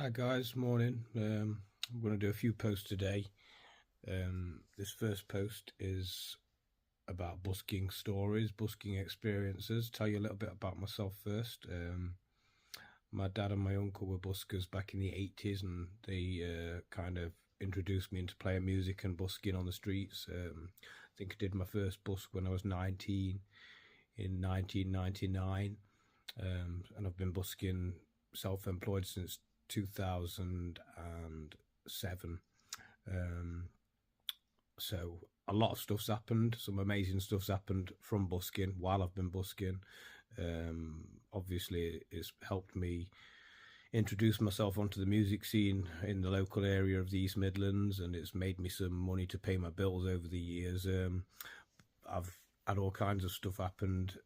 Hi guys, morning. I'm going to do a few posts today. This first post is about busking stories, busking experiences. Tell you a little bit about myself first. My dad and my uncle were buskers back in the 80s, and they kind of introduced me into playing music and busking on the streets. I think I did my first busk when I was 19 in 1999, and I've been busking self-employed since 2007. So a lot of stuff's happened. Some amazing stuff's happened from busking while I've been busking. Obviously, it's helped me introduce myself onto the music scene in the local area of the East Midlands, and it's made me some money to pay my bills over the years. I've had all kinds of stuff happened.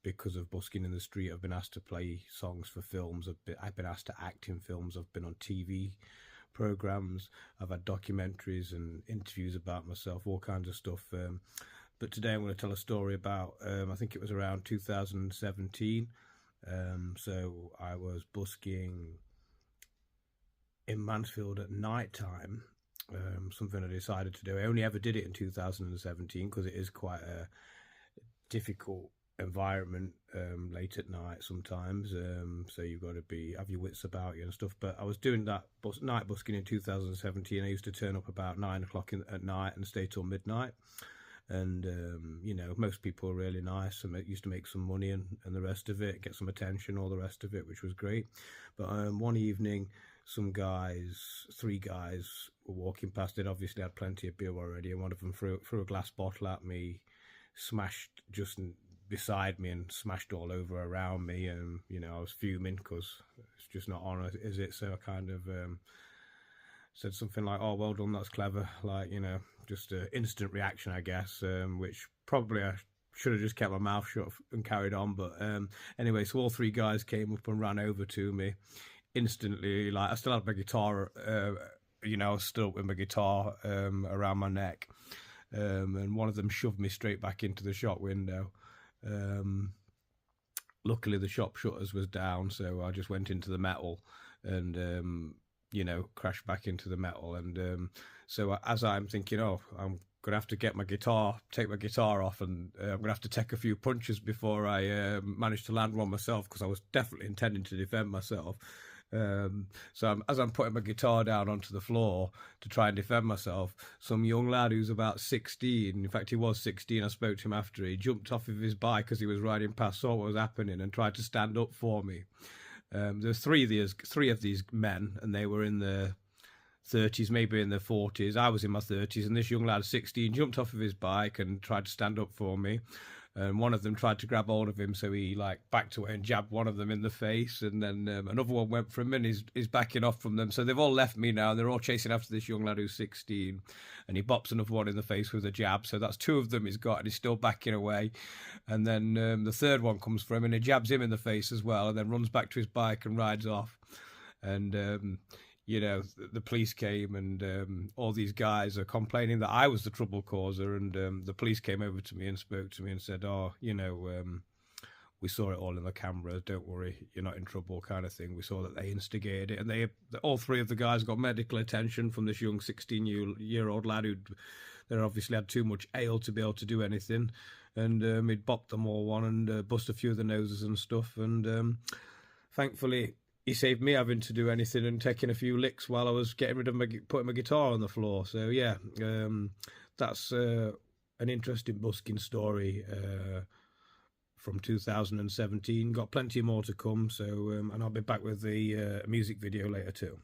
Because of busking in the street, I've been asked to play songs for films. I've been asked to act in films. I've been on TV programs. I've had documentaries and interviews about myself, all kinds of stuff. But today I'm going to tell a story about, I think it was around 2017. So I was busking in Mansfield at night time. Something I decided to do. I only ever did it in 2017 because it is quite a difficult environment late at night sometimes, so you've got to have your wits about you and stuff. But I was doing that night busking in 2017. I used to turn up about 9 o'clock at night and stay till midnight, and most people are really nice and used to make some money and the rest of it, get some attention, all the rest of it, which was great. But one evening, three guys were walking past. It obviously had plenty of beer already, and one of them threw a glass bottle at me, smashed just beside me and smashed all over around me, and I was fuming because it's just not on, is it? So I kind of said something like, "Oh, well done, that's clever," like, just an instant reaction, I guess, which probably I should have just kept my mouth shut and carried on. But anyway, so all three guys came up and ran over to me instantly. Like, I still had my guitar, I was still with my guitar around my neck, and one of them shoved me straight back into the shop window. Luckily the shop shutters was down, so I just went into the metal and crashed back into the metal. And so as I'm thinking, oh, I'm gonna have to take my guitar off, and I'm gonna have to take a few punches before I manage to land one myself, because I was definitely intending to defend myself. So as I'm putting my guitar down onto the floor to try and defend myself, some young lad who's about 16, in fact he was 16, I spoke to him after, he jumped off of his bike as he was riding past, saw what was happening and tried to stand up for me. There's three of these men, and they were in their 30s, maybe in their 40s. I was in my 30s, and this young lad, 16, jumped off of his bike and tried to stand up for me. And one of them tried to grab hold of him, so he backed away and jabbed one of them in the face, and then another one went for him, and he's backing off from them. So they've all left me now, and they're all chasing after this young lad who's 16, and he bops another one in the face with a jab. So that's two of them he's got, and he's still backing away. And then the third one comes for him, and he jabs him in the face as well, and then runs back to his bike and rides off. And the police came, and all these guys are complaining that I was the trouble causer, and the police came over to me and spoke to me and said, "Oh, we saw it all in the cameras, don't worry, you're not in trouble," kind of thing. We saw that they instigated it, and all three of the guys got medical attention from this young 16-year-old lad they obviously had too much ale to be able to do anything, and he'd bopped them all one and bust a few of the noses and stuff, and thankfully he saved me having to do anything and taking a few licks while I was getting rid of putting my guitar on the floor. So yeah, that's an interesting busking story from 2017. Got plenty more to come. So and I'll be back with the music video later too.